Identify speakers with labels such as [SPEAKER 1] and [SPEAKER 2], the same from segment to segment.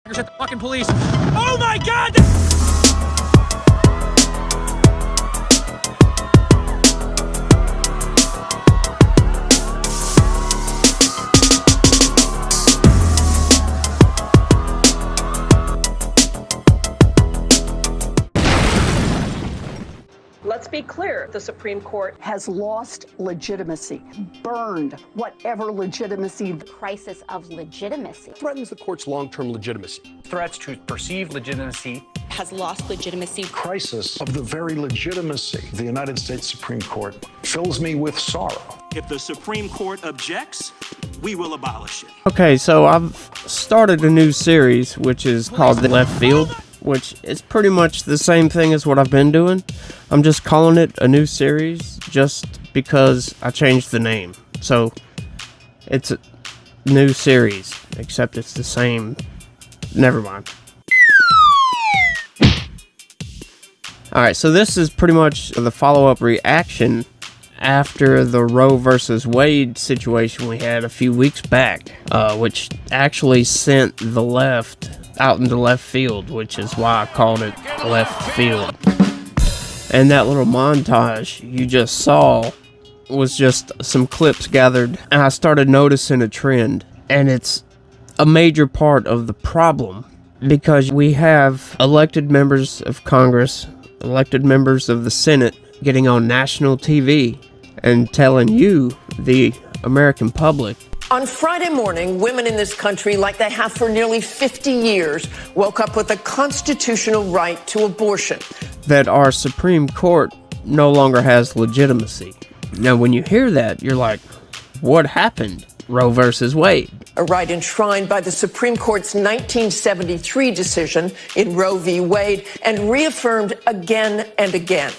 [SPEAKER 1] At the fucking police. Oh my God!
[SPEAKER 2] Let's be clear, the Supreme Court
[SPEAKER 3] has lost legitimacy, burned whatever legitimacy.
[SPEAKER 4] Crisis of legitimacy.
[SPEAKER 5] Threatens the court's long-term legitimacy.
[SPEAKER 1] Threats to perceived legitimacy.
[SPEAKER 4] Has lost legitimacy.
[SPEAKER 6] Crisis of the very legitimacy of the United States Supreme Court fills me with sorrow.
[SPEAKER 7] If the Supreme Court objects, we will abolish it.
[SPEAKER 8] Okay, so I've started a new series, which is called The Left Field, which is pretty much the same thing as what I've been doing. I'm just calling it a new series just because I changed the name. So, it's a new series, except it's the same. Never mind. Alright, so this is pretty much the follow-up reaction after the Roe versus Wade situation we had a few weeks back, which actually sent the left out into left field, which is why I called it Left Field. And that little montage you just saw was just some clips gathered, and I started noticing a trend, and it's a major part of the problem, because we have elected members of Congress, elected members of the Senate getting on national TV and telling you, the American public.
[SPEAKER 2] On Friday morning, women in this country, like they have for nearly 50 years, woke up with a constitutional right to abortion.
[SPEAKER 8] That our Supreme Court no longer has legitimacy. Now, when you hear that, you're like, what happened? Roe versus Wade.
[SPEAKER 2] A right enshrined by the Supreme Court's 1973 decision in Roe v. Wade and reaffirmed again and again.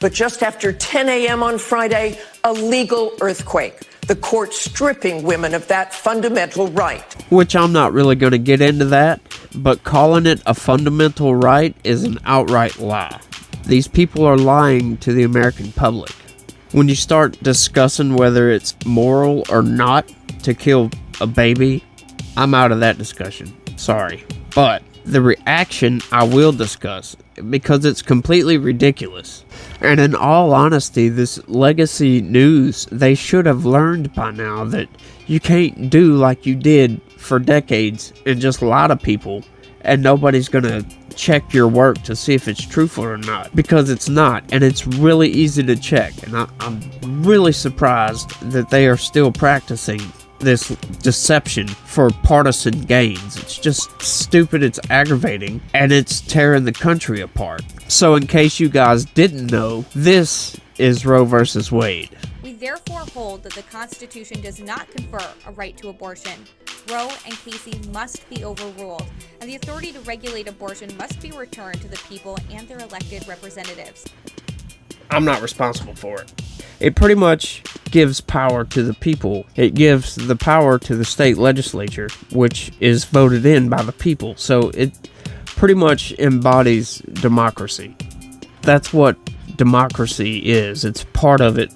[SPEAKER 2] But just after 10 a.m. on Friday, a legal earthquake. The court stripping women of that fundamental right.
[SPEAKER 8] Which I'm not really going to get into that, but calling it a fundamental right is an outright lie. These people are lying to the American public. When you start discussing whether it's moral or not to kill a baby, I'm out of that discussion. Sorry. But the reaction I will discuss, because it's completely ridiculous. And in all honesty, this legacy news, they should have learned by now that you can't do like you did for decades and just lie to people, and nobody's gonna check your work to see if it's truthful or not, because it's not, and it's really easy to check. And I'm really surprised that they are still practicing this deception for partisan gains. It's just stupid, it's aggravating, and it's tearing the country apart. So in case you guys didn't know, this is Roe versus Wade.
[SPEAKER 9] We therefore hold that the Constitution does not confer a right to abortion. Roe and Casey must be overruled, and the authority to regulate abortion must be returned to the people and their elected representatives.
[SPEAKER 8] I'm not responsible for it. It pretty much gives power to the people. It gives the power to the state legislature, which is voted in by the people. So it pretty much embodies democracy. That's what democracy is. It's part of it.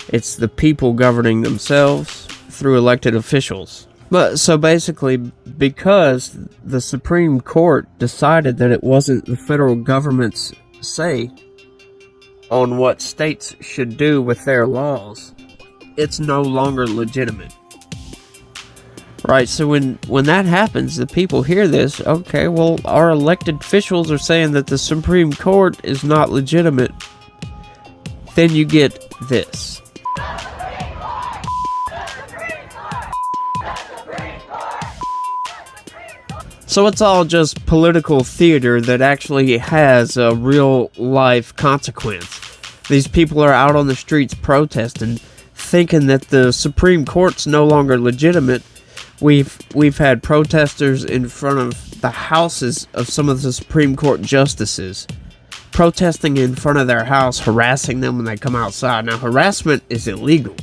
[SPEAKER 8] It's the people governing themselves through elected officials. But so basically, because the Supreme Court decided that it wasn't the federal government's say on what states should do with their laws, it's no longer legitimate. Right, so when that happens, the people hear this, okay, well, our elected officials are saying that the Supreme Court is not legitimate. Then you get this. So it's all just political theater that actually has a real life consequence. These people are out on the streets protesting, thinking that the Supreme Court's no longer legitimate. We've had protesters in front of the houses of some of the Supreme Court justices, protesting in front of their house, harassing them when they come outside. Now, harassment is illegal,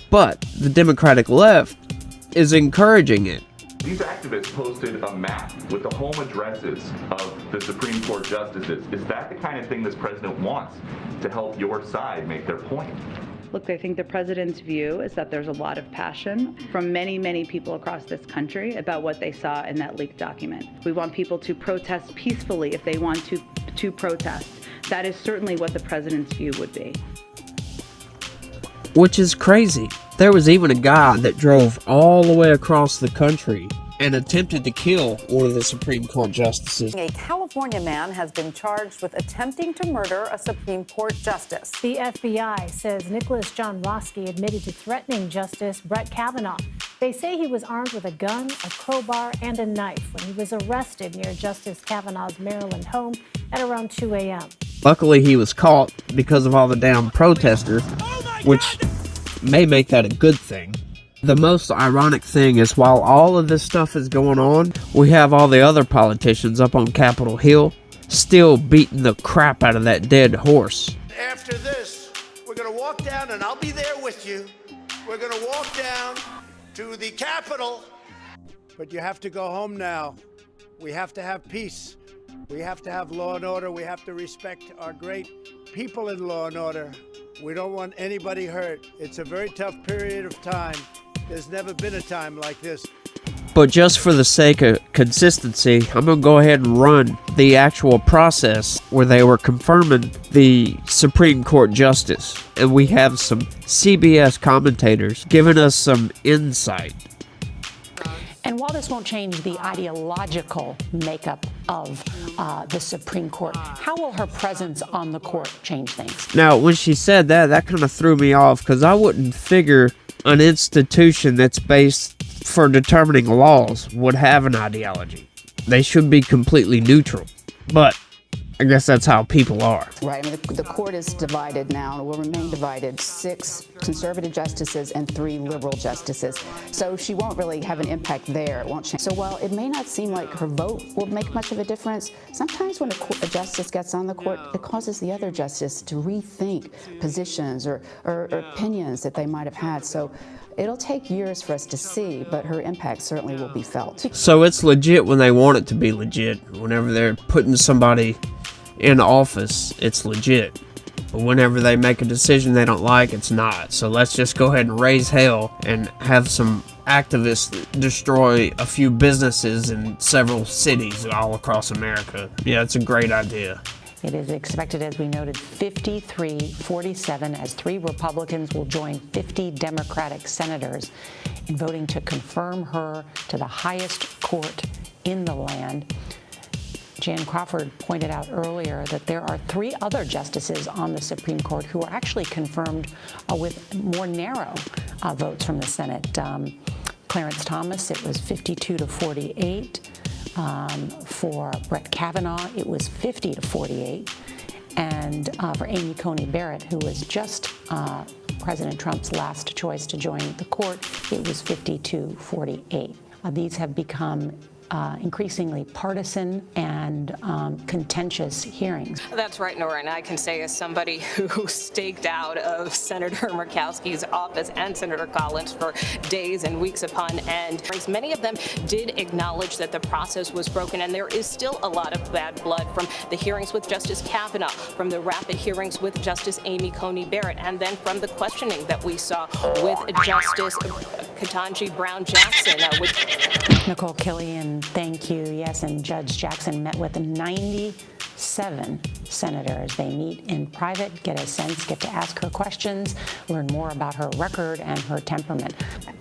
[SPEAKER 8] but the Democratic left is encouraging it.
[SPEAKER 10] These activists posted a map with the home addresses of the Supreme Court justices. Is that the kind of thing this president wants to help your side make their point?
[SPEAKER 11] Look, I think the president's view is that there's a lot of passion from many, many people across this country about what they saw in that leaked document. We want people to protest peacefully if they want to protest. That is certainly what the president's view would be.
[SPEAKER 8] Which is crazy. There was even a guy that drove all the way across the country and attempted to kill one of the Supreme Court justices.
[SPEAKER 12] A California man has been charged with attempting to murder a Supreme Court justice.
[SPEAKER 13] The FBI says Nicholas John Roski admitted to threatening Justice Brett Kavanaugh. They say he was armed with a gun, a crowbar, and a knife when he was arrested near Justice Kavanaugh's Maryland home at around 2 a.m.
[SPEAKER 8] Luckily, he was caught because of all the damn protesters, which may make that a good thing. The most ironic thing is while all of this stuff is going on, we have all the other politicians up on Capitol Hill still beating the crap out of that dead horse.
[SPEAKER 14] After this, we're going to walk down, and I'll be there with you. We're going to walk down to the Capitol. But you have to go home now. We have to have peace. We have to have law and order. We have to respect our great people in law and order. We don't want anybody hurt. It's a very tough period of time. There's never been a time like this.
[SPEAKER 8] But just for the sake of consistency, I'm going to go ahead and run the actual process where they were confirming the Supreme Court justice. And we have some CBS commentators giving us some insight.
[SPEAKER 15] And while this won't change the ideological makeup of the Supreme Court, how will her presence on the court change things?
[SPEAKER 8] Now, when she said that, that kind of threw me off because I wouldn't figure an institution that's based for determining laws would have an ideology. They should be completely neutral. But I guess that's how people are.
[SPEAKER 16] Right. I mean, the court is divided now and will remain divided. 6 conservative justices and 3 liberal justices. So she won't really have an impact there. It won't change. So while it may not seem like her vote will make much of a difference, sometimes when a justice gets on the court, it causes the other justice to rethink positions or opinions that they might have had. So it'll take years for us to see, but her impact certainly will be felt.
[SPEAKER 8] So it's legit when they want it to be legit. Whenever they're putting somebody in office, it's legit. But whenever they make a decision they don't like, it's not. So let's just go ahead and raise hell and have some activists destroy a few businesses in several cities all across America. Yeah, it's a great idea.
[SPEAKER 15] It is expected, as we noted, 53-47, as 3 Republicans will join 50 Democratic senators in voting to confirm her to the highest court in the land. Jan Crawford pointed out earlier that there are 3 other justices on the Supreme Court who are actually confirmed with more narrow votes from the Senate. Clarence Thomas, it was 52-48. For Brett Kavanaugh, it was 50-48. And for Amy Coney Barrett, who was just President Trump's last choice to join the court, it was 52-48. These have become increasingly partisan and contentious hearings.
[SPEAKER 17] That's right, Nora, and I can say as somebody who staked out of Senator Murkowski's office and Senator Collins for days and weeks upon end, many of them did acknowledge that the process was broken, and there is still a lot of bad blood from the hearings with Justice Kavanaugh, from the rapid hearings with Justice Amy Coney Barrett, and then from the questioning that we saw with Justice Ketanji Brown Jackson.
[SPEAKER 15] Nicole Killian, thank you. Yes, and Judge Jackson met with 97 senators. They meet in private, get a sense, get to ask her questions, learn more about her record and her temperament.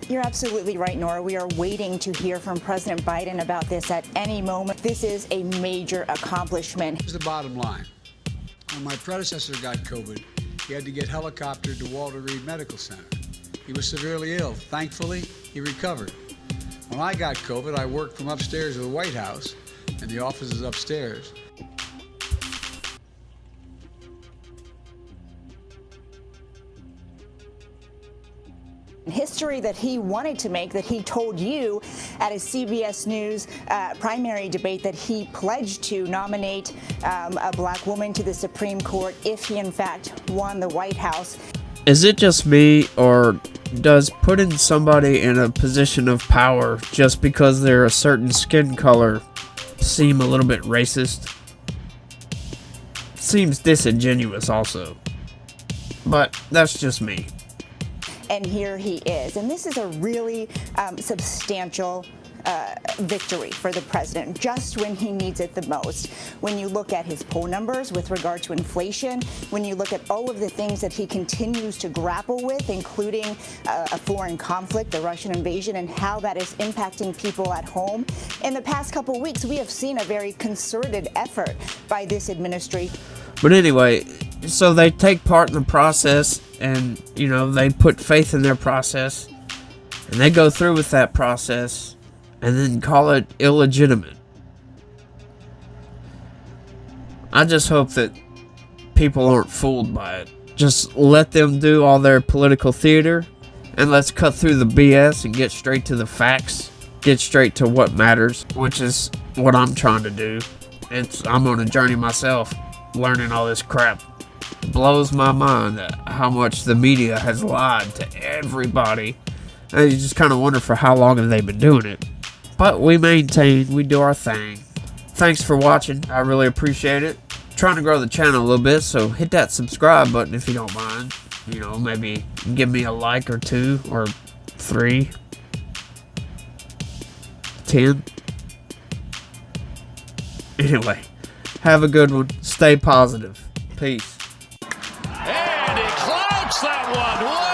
[SPEAKER 18] You're absolutely right, Nora. We are waiting to hear from President Biden about this at any moment. This is a major accomplishment.
[SPEAKER 19] Here's the bottom line. When my predecessor got COVID, he had to get helicoptered to Walter Reed Medical Center. He was severely ill. Thankfully, he recovered. When I got COVID, I worked from upstairs of the White House, and the office is upstairs.
[SPEAKER 18] History that he wanted to make, that he told you at his CBS News primary debate that he pledged to nominate a black woman to the Supreme Court if he in fact won the White House.
[SPEAKER 8] Is it just me, or does putting somebody in a position of power just because they're a certain skin color seem a little bit racist? Seems disingenuous also. But that's just me.
[SPEAKER 18] and here he is. And this is a really substantial victory for the president, just when he needs it the most. When you look at his poll numbers with regard to inflation, when you look at all of the things that he continues to grapple with, including a foreign conflict, the Russian invasion, and how that is impacting people at home. In the past couple of weeks, we have seen a very concerted effort by this administration.
[SPEAKER 8] But anyway, so they take part in the process, and, you know, they put faith in their process, and they go through with that process, and then call it illegitimate. I just hope that people aren't fooled by it. Just let them do all their political theater, and let's cut through the BS and get straight to the facts. Get straight to what matters, which is what I'm trying to do. I'm on a journey myself, learning all this crap. It blows my mind how much the media has lied to everybody. And you just kind of wonder for how long have they been doing it. But we maintain, we do our thing. Thanks for watching. I really appreciate it. Trying to grow the channel a little bit, so hit that subscribe button if you don't mind. You know, maybe give me a like or 2 or 3. 10. Anyway, have a good one. Stay positive. Peace.
[SPEAKER 1] And he clouts that one.